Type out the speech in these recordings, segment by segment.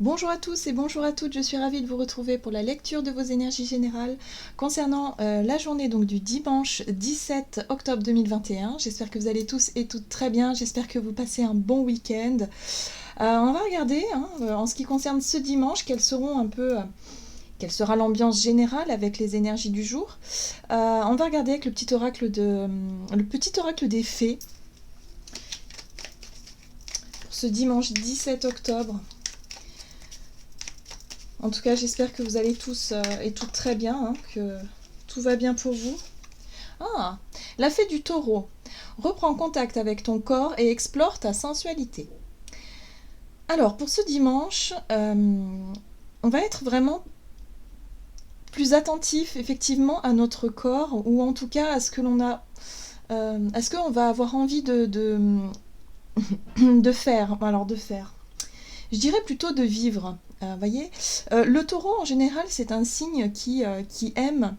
Bonjour à tous et bonjour à toutes, je suis ravie de vous retrouver pour la lecture de vos énergies générales concernant la journée donc du dimanche 17 octobre 2021. J'espère que vous allez tous et toutes très bien, j'espère que vous passez un bon week-end. On va regarder en ce qui concerne ce dimanche quelles seront un peu... quelle sera l'ambiance générale avec les énergies du jour. On va regarder avec le petit oracle des fées pour ce dimanche 17 octobre. En tout cas, j'espère que vous allez tous et toutes très bien, que tout va bien pour vous. Ah, la fée du taureau. Reprends contact avec ton corps et explore ta sensualité. Alors, pour ce dimanche, on va être vraiment plus attentif, effectivement, à notre corps, ou en tout cas à ce que l'on a... à ce qu'on va avoir envie de faire. Alors, de faire. Je dirais plutôt de vivre. Voyez, le taureau en général c'est un signe qui aime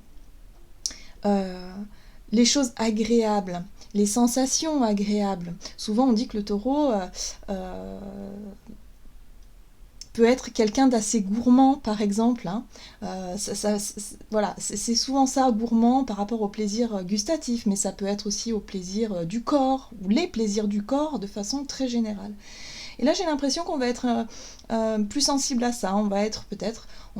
les choses agréables, les sensations agréables. Souvent on dit que le taureau peut être quelqu'un d'assez gourmand par exemple. Voilà, c'est souvent ça, gourmand par rapport au plaisir gustatif, mais ça peut être aussi au plaisir du corps, ou les plaisirs du corps de façon très générale. Et là, j'ai l'impression qu'on va être plus sensible à ça. On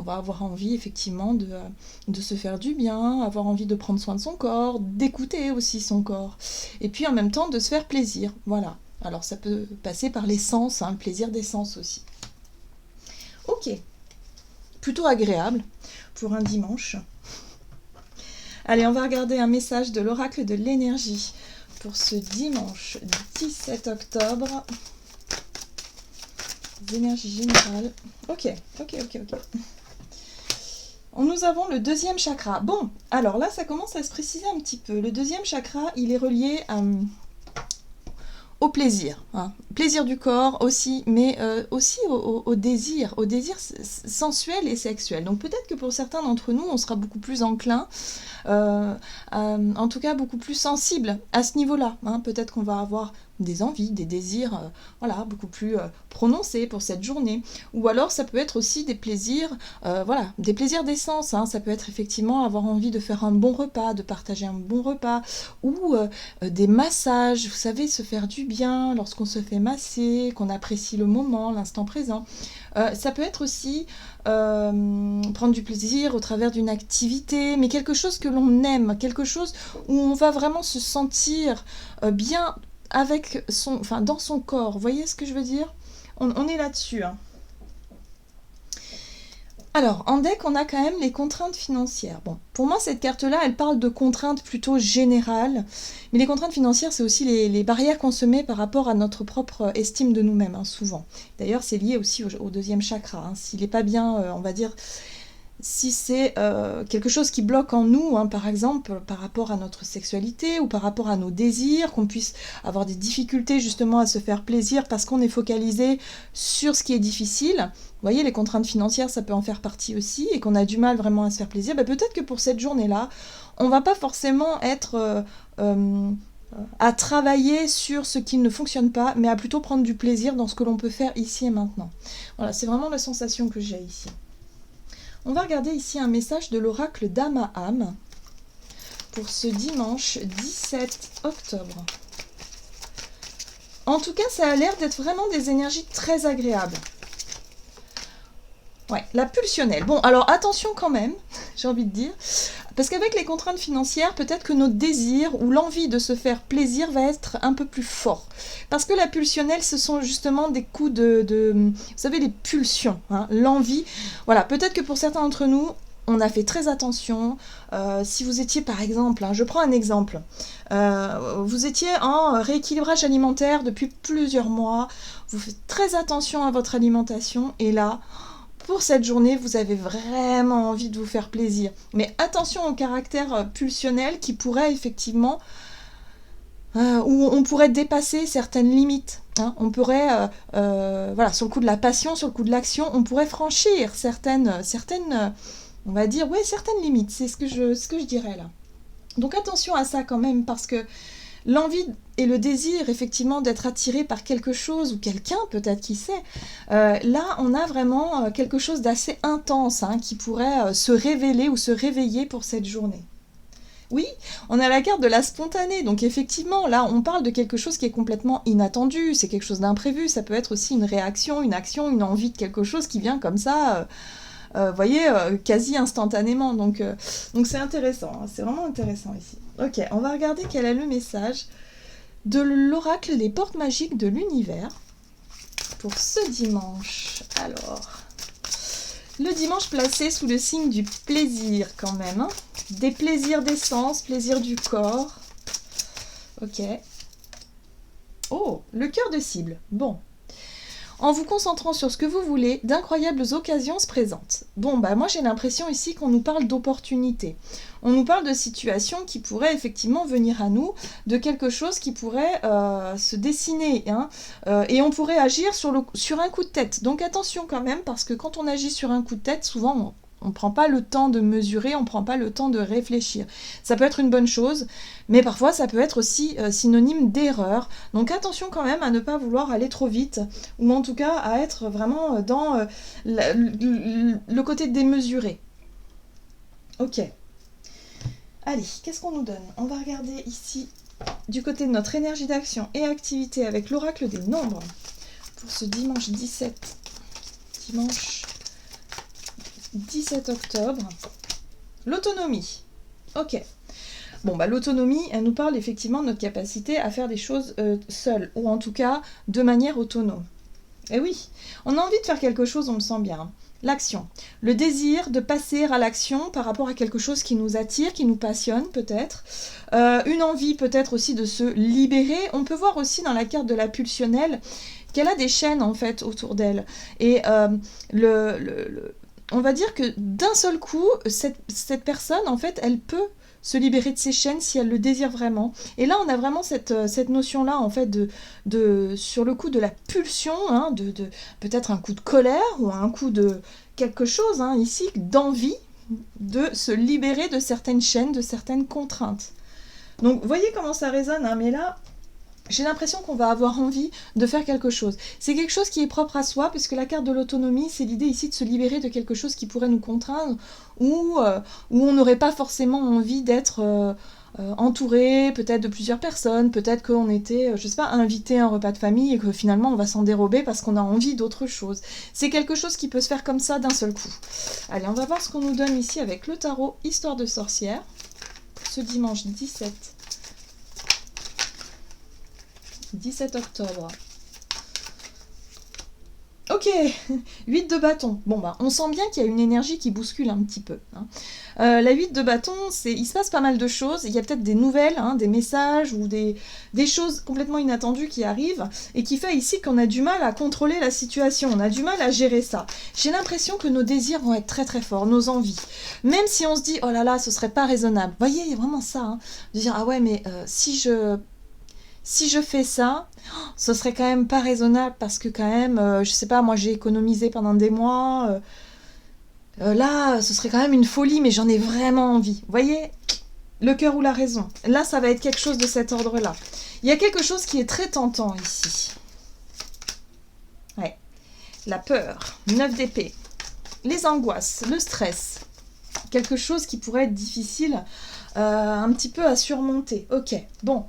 va avoir envie effectivement de se faire du bien, avoir envie de prendre soin de son corps, d'écouter aussi son corps. Et puis en même temps, de se faire plaisir. Voilà. Alors ça peut passer par les sens, le plaisir des sens aussi. Ok. Plutôt agréable pour un dimanche. Allez, on va regarder un message de l'oracle de l'énergie pour ce dimanche 17 octobre. Énergie générale. Ok. Nous avons le deuxième chakra. Bon, alors là, ça commence à se préciser un petit peu. Le deuxième chakra, il est relié au plaisir. Plaisir du corps aussi, mais aussi au désir sensuel et sexuel. Donc peut-être que pour certains d'entre nous, on sera beaucoup plus enclin, en tout cas beaucoup plus sensible à ce niveau-là. Peut-être qu'on va avoir des envies, des désirs beaucoup plus prononcés pour cette journée. Ou alors ça peut être aussi des plaisirs, des plaisirs d'essence. Ça peut être effectivement avoir envie de faire un bon repas, de partager un bon repas, ou des massages, vous savez, se faire du bien lorsqu'on se fait masser, qu'on apprécie le moment, l'instant présent. Ça peut être aussi prendre du plaisir au travers d'une activité, mais quelque chose que l'on aime, quelque chose où on va vraiment se sentir bien avec dans son corps. Vous voyez ce que je veux dire ? On est là-dessus. Alors, en deck, on a quand même les contraintes financières. Bon, pour moi, cette carte-là, elle parle de contraintes plutôt générales. Mais les contraintes financières, c'est aussi les barrières qu'on se met par rapport à notre propre estime de nous-mêmes, souvent. D'ailleurs, c'est lié aussi au deuxième chakra. S'il n'est pas bien, on va dire... Si c'est quelque chose qui bloque en nous, par exemple, par rapport à notre sexualité ou par rapport à nos désirs, qu'on puisse avoir des difficultés justement à se faire plaisir parce qu'on est focalisé sur ce qui est difficile. Vous voyez, les contraintes financières, ça peut en faire partie aussi, et qu'on a du mal vraiment à se faire plaisir. Peut-être que pour cette journée-là, on ne va pas forcément être à travailler sur ce qui ne fonctionne pas, mais à plutôt prendre du plaisir dans ce que l'on peut faire ici et maintenant. Voilà, c'est vraiment la sensation que j'ai ici. On va regarder ici un message de l'oracle d'Amaham pour ce dimanche 17 octobre. En tout cas, ça a l'air d'être vraiment des énergies très agréables. Ouais, la pulsionnelle. Bon, alors attention quand même, j'ai envie de dire, parce qu'avec les contraintes financières, peut-être que notre désir ou l'envie de se faire plaisir va être un peu plus fort. Parce que la pulsionnelle, ce sont justement des coups vous savez, les pulsions, l'envie. Voilà, peut-être que pour certains d'entre nous, on a fait très attention. Si vous étiez par exemple, je prends un exemple, vous étiez en rééquilibrage alimentaire depuis plusieurs mois, vous faites très attention à votre alimentation, et là... Pour cette journée, vous avez vraiment envie de vous faire plaisir. Mais attention au caractère pulsionnel qui pourrait effectivement... où on pourrait dépasser certaines limites. On pourrait, sur le coup de la passion, sur le coup de l'action, on pourrait franchir certaines on va dire, certaines limites. C'est ce que je dirais là. Donc attention à ça quand même, parce que l'envie et le désir effectivement d'être attiré par quelque chose ou quelqu'un, peut-être, qui sait. Là, on a vraiment quelque chose d'assez intense hein, qui pourrait se révéler ou se réveiller pour cette journée. Oui, on a la carte de la spontanée, donc effectivement, là, on parle de quelque chose qui est complètement inattendu, c'est quelque chose d'imprévu, ça peut être aussi une réaction, une action, une envie de quelque chose qui vient comme ça, voyez, quasi instantanément, donc c'est intéressant, hein, c'est vraiment intéressant ici. Ok, on va regarder quel est le message de l'oracle des portes magiques de l'univers pour ce dimanche. Alors, le dimanche placé sous le signe du plaisir quand même, hein. Des plaisirs des sens, plaisir du corps. Ok. Oh, le cœur de cible. Bon. En vous concentrant sur ce que vous voulez, d'incroyables occasions se présentent. Bon, bah moi j'ai l'impression ici qu'on nous parle d'opportunités. On nous parle de situations qui pourraient effectivement venir à nous, de quelque chose qui pourrait se dessiner, hein, et on pourrait agir sur un coup de tête. Donc attention quand même, parce que quand on agit sur un coup de tête, souvent on ne prend pas le temps de mesurer, on ne prend pas le temps de réfléchir. Ça peut être une bonne chose, mais parfois ça peut être aussi synonyme d'erreur. Donc attention quand même à ne pas vouloir aller trop vite, ou en tout cas à être vraiment dans le côté démesuré. Ok. Allez, qu'est-ce qu'on nous donne? On va regarder ici du côté de notre énergie d'action et activité avec l'oracle des nombres pour ce dimanche 17. Dimanche 17 octobre. L'autonomie. Ok. Bon, bah l'autonomie, elle nous parle effectivement de notre capacité à faire des choses seules, ou en tout cas de manière autonome. Et oui, on a envie de faire quelque chose, on le sent bien. L'action. Le désir de passer à l'action par rapport à quelque chose qui nous attire, qui nous passionne peut-être. Une envie peut-être aussi de se libérer. On peut voir aussi dans la carte de la pulsionnelle qu'elle a des chaînes en fait autour d'elle. Et on va dire que d'un seul coup, cette personne, en fait, elle peut se libérer de ses chaînes si elle le désire vraiment. Et là, on a vraiment cette notion-là, en fait, sur le coup de la pulsion, hein, de peut-être un coup de colère ou un coup de quelque chose, hein, ici, d'envie de se libérer de certaines chaînes, de certaines contraintes. Donc, voyez comment ça résonne, hein, mais là, j'ai l'impression qu'on va avoir envie de faire quelque chose. C'est quelque chose qui est propre à soi, puisque la carte de l'autonomie, c'est l'idée ici de se libérer de quelque chose qui pourrait nous contraindre, ou où on n'aurait pas forcément envie d'être entouré, peut-être de plusieurs personnes, peut-être qu'on était, je sais pas, invité à un repas de famille et que finalement on va s'en dérober parce qu'on a envie d'autre chose. C'est quelque chose qui peut se faire comme ça d'un seul coup. Allez, on va voir ce qu'on nous donne ici avec le tarot Histoire de sorcière, ce dimanche 17 octobre. Ok, 8 de bâton. Bon bah, on sent bien qu'il y a une énergie qui bouscule un petit peu, hein. La 8 de bâton, il se passe pas mal de choses. Il y a peut-être des nouvelles, hein, des messages ou des choses complètement inattendues qui arrivent et qui fait ici qu'on a du mal à contrôler la situation. On a du mal à gérer ça. J'ai l'impression que nos désirs vont être très très forts, nos envies. Même si on se dit, oh là là, ce serait pas raisonnable. Vous voyez, il y a vraiment ça, hein, de dire, ah ouais, mais si je fais ça, ce serait quand même pas raisonnable parce que quand même, je sais pas, moi j'ai économisé pendant des mois, là, ce serait quand même une folie, mais j'en ai vraiment envie. Vous voyez, le cœur ou la raison. Là, ça va être quelque chose de cet ordre-là. Il y a quelque chose qui est très tentant ici. Ouais, la peur, 9 d'épée, les angoisses, le stress, quelque chose qui pourrait être difficile un petit peu à surmonter. Ok, bon.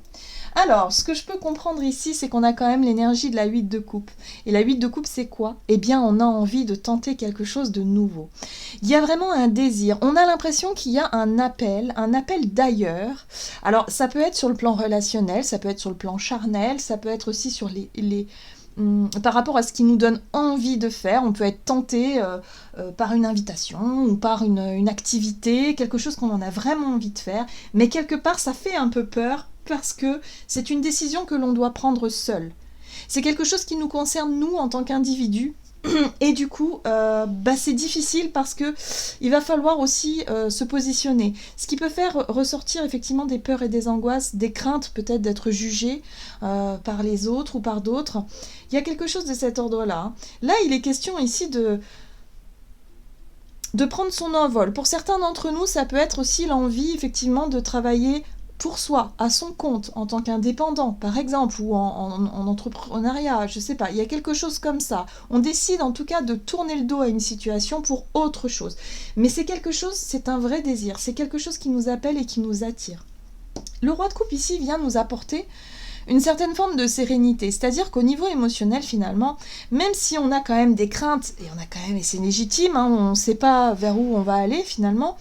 Alors, ce que je peux comprendre ici, c'est qu'on a quand même l'énergie de la 8 de coupe. Et la 8 de coupe, c'est quoi? Eh bien, on a envie de tenter quelque chose de nouveau. Il y a vraiment un désir. On a l'impression qu'il y a un appel d'ailleurs. Alors, ça peut être sur le plan relationnel, ça peut être sur le plan charnel, ça peut être aussi sur par rapport à ce qui nous donne envie de faire. On peut être tenté par une invitation ou par une activité, quelque chose qu'on en a vraiment envie de faire. Mais quelque part, ça fait un peu peur, parce que c'est une décision que l'on doit prendre seul. C'est quelque chose qui nous concerne nous en tant qu'individus, et du coup, c'est difficile parce que il va falloir aussi se positionner. Ce qui peut faire ressortir effectivement des peurs et des angoisses, des craintes peut-être d'être jugé par les autres ou par d'autres. Il y a quelque chose de cet ordre-là. Là, il est question ici de prendre son envol. Pour certains d'entre nous, ça peut être aussi l'envie effectivement de travailler pour soi, à son compte, en tant qu'indépendant, par exemple, ou en entrepreneuriat, je sais pas, il y a quelque chose comme ça. On décide en tout cas de tourner le dos à une situation pour autre chose. Mais c'est quelque chose, c'est un vrai désir, c'est quelque chose qui nous appelle et qui nous attire. Le roi de coupe ici vient nous apporter une certaine forme de sérénité, c'est-à-dire qu'au niveau émotionnel finalement, même si on a quand même des craintes, et on a quand même, et c'est légitime, hein, on ne sait pas vers où on va aller finalement,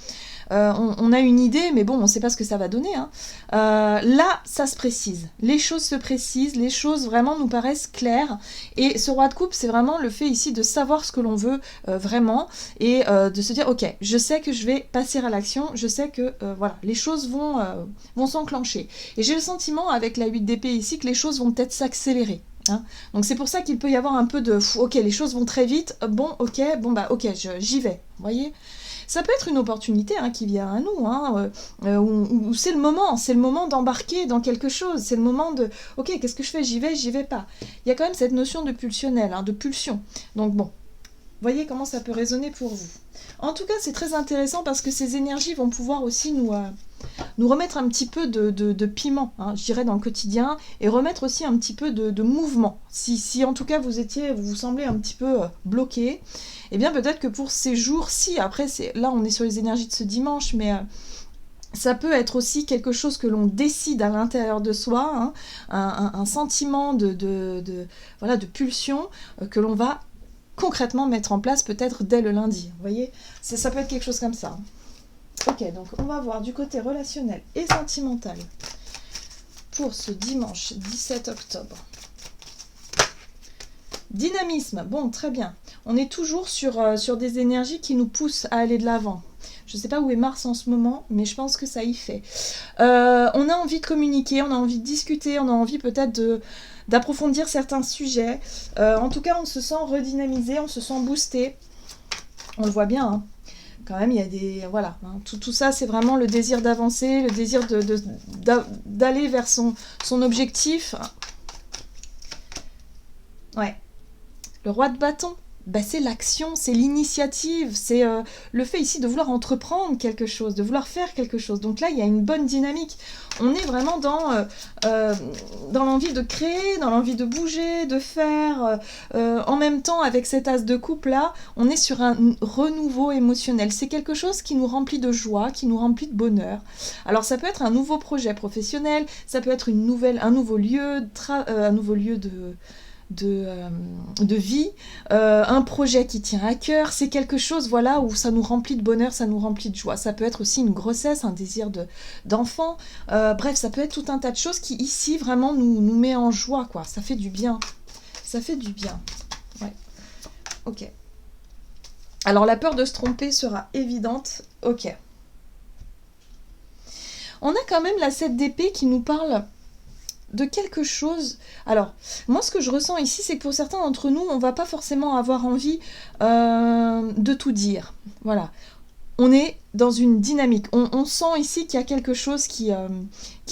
on a une idée, mais bon, on ne sait pas ce que ça va donner. Hein. Là, ça se précise. Les choses se précisent, les choses vraiment nous paraissent claires. Et ce roi de coupe, c'est vraiment le fait ici de savoir ce que l'on veut vraiment et de se dire, ok, je sais que je vais passer à l'action, je sais que voilà, les choses vont s'enclencher. Et j'ai le sentiment, avec la 8 d'épée ici, que les choses vont peut-être s'accélérer. Hein. Donc c'est pour ça qu'il peut y avoir un peu de ok, les choses vont très vite, ok, j'y vais, vous voyez. Ça peut être une opportunité hein, qui vient à nous, hein, où c'est le moment d'embarquer dans quelque chose, c'est le moment de ok, qu'est-ce que je fais, j'y vais pas. Il y a quand même cette notion de pulsionnel, hein, de pulsion. Donc bon, voyez comment ça peut résonner pour vous. En tout cas, c'est très intéressant parce que ces énergies vont pouvoir aussi nous remettre un petit peu de piment, hein, je dirais, dans le quotidien, et remettre aussi un petit peu de mouvement. Si en tout cas vous vous semblez un petit peu bloqué, eh bien peut-être que pour ces jours-ci, après, là on est sur les énergies de ce dimanche, mais ça peut être aussi quelque chose que l'on décide à l'intérieur de soi, hein, un sentiment voilà, de pulsion que l'on va concrètement mettre en place peut-être dès le lundi. Vous voyez, ça peut être quelque chose comme ça. Ok, donc on va voir du côté relationnel et sentimental pour ce dimanche 17 octobre. Dynamisme, bon, très bien. On est toujours sur des énergies qui nous poussent à aller de l'avant. Je ne sais pas où est Mars en ce moment, mais je pense que ça y fait. On a envie de communiquer, on a envie de discuter, on a envie peut-être d'approfondir certains sujets. En tout cas, on se sent redynamisé, on se sent boosté. On le voit bien, hein. Quand même, il y a des... Voilà, hein, tout ça, c'est vraiment le désir d'avancer, le désir d'aller vers son objectif. Ouais. Le roi de bâton, c'est l'action, c'est l'initiative, c'est le fait ici de vouloir entreprendre quelque chose, de vouloir faire quelque chose. Donc là, il y a une bonne dynamique. On est vraiment dans l'envie de créer, dans l'envie de bouger, de faire. En même temps, avec cet as de coupe là, on est sur un renouveau émotionnel. C'est quelque chose qui nous remplit de joie, qui nous remplit de bonheur. Alors ça peut être un nouveau projet professionnel, ça peut être un nouveau lieu de vie, un projet qui tient à cœur, c'est quelque chose voilà, où ça nous remplit de bonheur, ça nous remplit de joie. Ça peut être aussi une grossesse, un désir d'enfant, bref, ça peut être tout un tas de choses qui ici vraiment nous met en joie, quoi. Ça fait du bien. Ça fait du bien. Ouais. Ok. Alors la peur de se tromper sera évidente. Ok. On a quand même la 7 d'épée qui nous parle de quelque chose. Alors, moi ce que je ressens ici, c'est que pour certains d'entre nous, on va pas forcément avoir envie de tout dire. Voilà. On est dans une dynamique. On sent ici qu'il y a quelque chose qui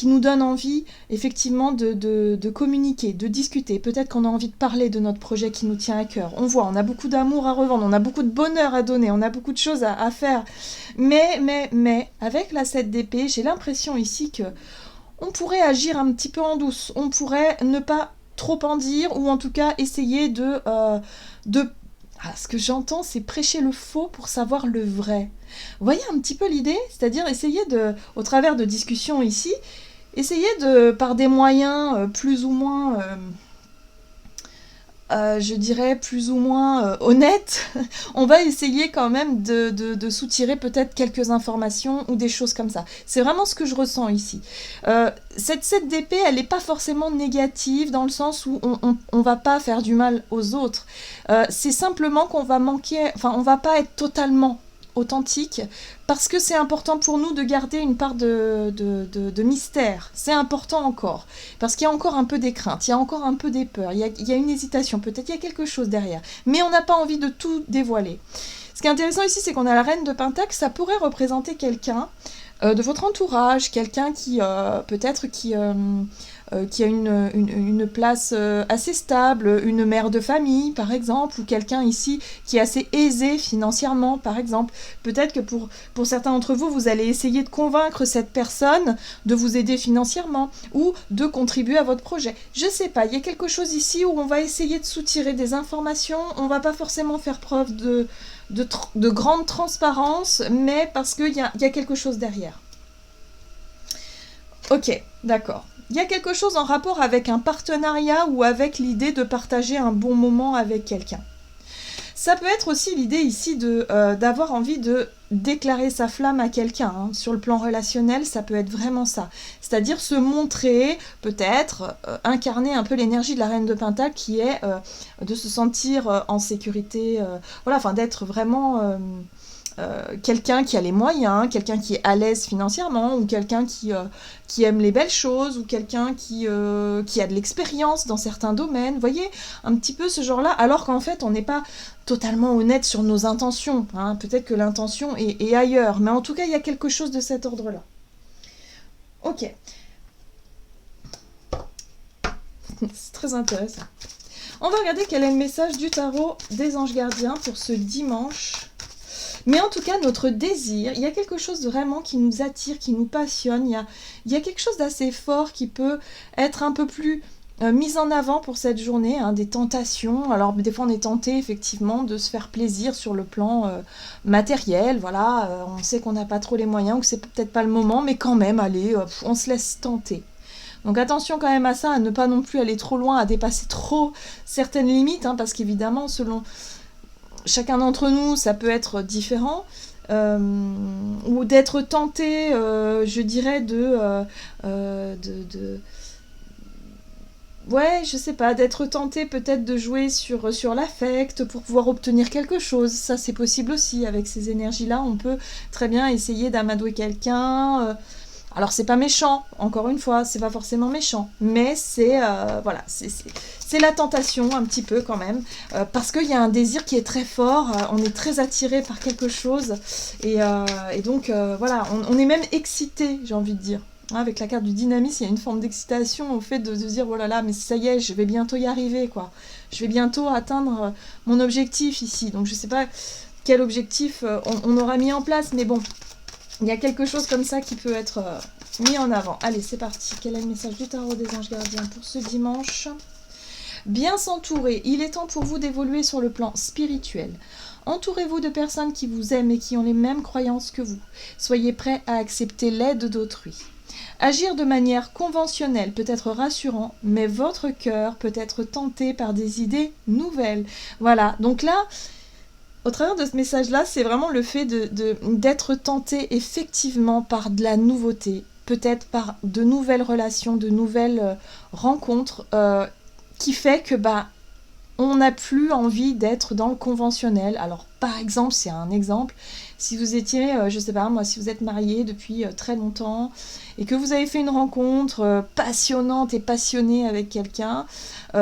nous donne envie, effectivement, de communiquer, de discuter. Peut-être qu'on a envie de parler de notre projet qui nous tient à cœur. On voit, on a beaucoup d'amour à revendre, on a beaucoup de bonheur à donner, on a beaucoup de choses à faire. Mais, avec la 7 d'épée, j'ai l'impression ici que on pourrait agir un petit peu en douce, on pourrait ne pas trop en dire, ou en tout cas essayer ce que j'entends, c'est prêcher le faux pour savoir le vrai. Vous voyez un petit peu l'idée ? C'est-à-dire essayer au travers de discussions ici, essayer par des moyens plus ou moins... je dirais plus ou moins honnête, on va essayer quand même de soutirer peut-être quelques informations ou des choses comme ça. C'est vraiment ce que je ressens ici. Cette 7 d'épée, elle n'est pas forcément négative dans le sens où on va pas faire du mal aux autres. C'est simplement qu'on va on va pas être totalement authentique, parce que c'est important pour nous de garder une part de mystère. C'est important encore, parce qu'il y a encore un peu des craintes, il y a encore un peu des peurs, il y a une hésitation, peut-être il y a quelque chose derrière, mais on n'a pas envie de tout dévoiler. Ce qui est intéressant ici, c'est qu'on a la reine de Pentacle, ça pourrait représenter quelqu'un de votre entourage, quelqu'un qui peut-être qui qui a une place assez stable, une mère de famille par exemple, ou quelqu'un ici qui est assez aisé financièrement par exemple. Peut-être que pour certains d'entre vous, vous allez essayer de convaincre cette personne de vous aider financièrement ou de contribuer à votre projet. Je sais pas, il y a quelque chose ici où on va essayer de soutirer des informations, on va pas forcément faire preuve de grande transparence, mais parce qu'il y a quelque chose derrière. Ok, d'accord. Il y a quelque chose en rapport avec un partenariat ou avec l'idée de partager un bon moment avec quelqu'un. Ça peut être aussi l'idée ici d'avoir envie de déclarer sa flamme à quelqu'un. Hein. Sur le plan relationnel, ça peut être vraiment ça. C'est-à-dire se montrer, peut-être, incarner un peu l'énergie de la Reine de Pentacle qui est de se sentir en sécurité, voilà, enfin d'être vraiment quelqu'un qui a les moyens, quelqu'un qui est à l'aise financièrement, ou quelqu'un qui aime les belles choses, ou quelqu'un qui a de l'expérience dans certains domaines. Vous voyez, un petit peu ce genre-là, alors qu'en fait, on n'est pas totalement honnête sur nos intentions. Hein. Peut-être que l'intention est ailleurs, mais en tout cas, il y a quelque chose de cet ordre-là. Ok. C'est très intéressant. On va regarder quel est le message du tarot des anges gardiens pour ce dimanche. Mais en tout cas, notre désir, il y a quelque chose vraiment qui nous attire, qui nous passionne. Il y a quelque chose d'assez fort qui peut être un peu plus mis en avant pour cette journée, hein, des tentations. Alors, des fois, on est tenté, effectivement, de se faire plaisir sur le plan matériel. Voilà, on sait qu'on n'a pas trop les moyens ou que c'est peut-être pas le moment, mais quand même, allez, on se laisse tenter. Donc attention quand même à ça, à ne pas non plus aller trop loin, à dépasser trop certaines limites, hein, parce qu'évidemment, selon chacun d'entre nous, ça peut être différent, ou d'être tenté, je dirais, ouais, je sais pas, d'être tenté peut-être de jouer sur l'affect pour pouvoir obtenir quelque chose. Ça, c'est possible aussi. Avec ces énergies-là, on peut très bien essayer d'amadouer quelqu'un. Alors, c'est pas méchant, encore une fois, c'est pas forcément méchant, mais c'est voilà, c'est la tentation un petit peu quand même, parce qu'il y a un désir qui est très fort, on est très attiré par quelque chose, et donc voilà, on est même excité, j'ai envie de dire. Avec la carte du dynamisme, il y a une forme d'excitation au fait de se dire, oh là là, mais ça y est, je vais bientôt y arriver, quoi. Je vais bientôt atteindre mon objectif ici. Donc je sais pas quel objectif on aura mis en place, mais bon, il y a quelque chose comme ça qui peut être mis en avant. Allez, c'est parti. Quel est le message du tarot des anges gardiens pour ce dimanche ? Bien s'entourer. Il est temps pour vous d'évoluer sur le plan spirituel. Entourez-vous de personnes qui vous aiment et qui ont les mêmes croyances que vous. Soyez prêts à accepter l'aide d'autrui. Agir de manière conventionnelle peut être rassurant, mais votre cœur peut être tenté par des idées nouvelles. Voilà, donc là, au travers de ce message-là, c'est vraiment le fait d'être tenté effectivement par de la nouveauté, peut-être par de nouvelles relations, de nouvelles rencontres, qui fait que on n'a plus envie d'être dans le conventionnel. Alors, par exemple, c'est un exemple, si vous étiez, je sais pas moi, si vous êtes marié depuis très longtemps et que vous avez fait une rencontre passionnante et passionnée avec quelqu'un, et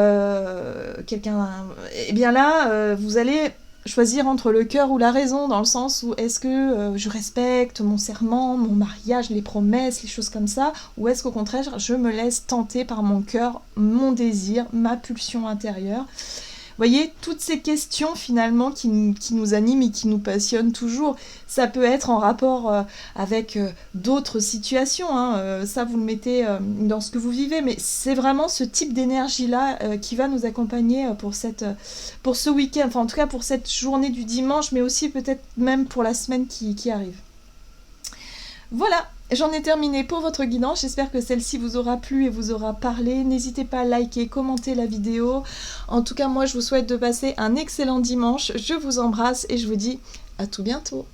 bien là, vous allez choisir entre le cœur ou la raison, dans le sens où est-ce que je respecte mon serment, mon mariage, les promesses, les choses comme ça, ou est-ce qu'au contraire, je me laisse tenter par mon cœur, mon désir, ma pulsion intérieure. Vous voyez, toutes ces questions finalement qui nous animent et qui nous passionnent toujours, ça peut être en rapport avec d'autres situations, hein, ça vous le mettez dans ce que vous vivez, mais c'est vraiment ce type d'énergie-là qui va nous accompagner pour ce week-end, enfin en tout cas pour cette journée du dimanche, mais aussi peut-être même pour la semaine qui arrive. Voilà, j'en ai terminé pour votre guidance, j'espère que celle-ci vous aura plu et vous aura parlé. N'hésitez pas à liker, commenter la vidéo. En tout cas, moi je vous souhaite de passer un excellent dimanche, je vous embrasse et je vous dis à tout bientôt.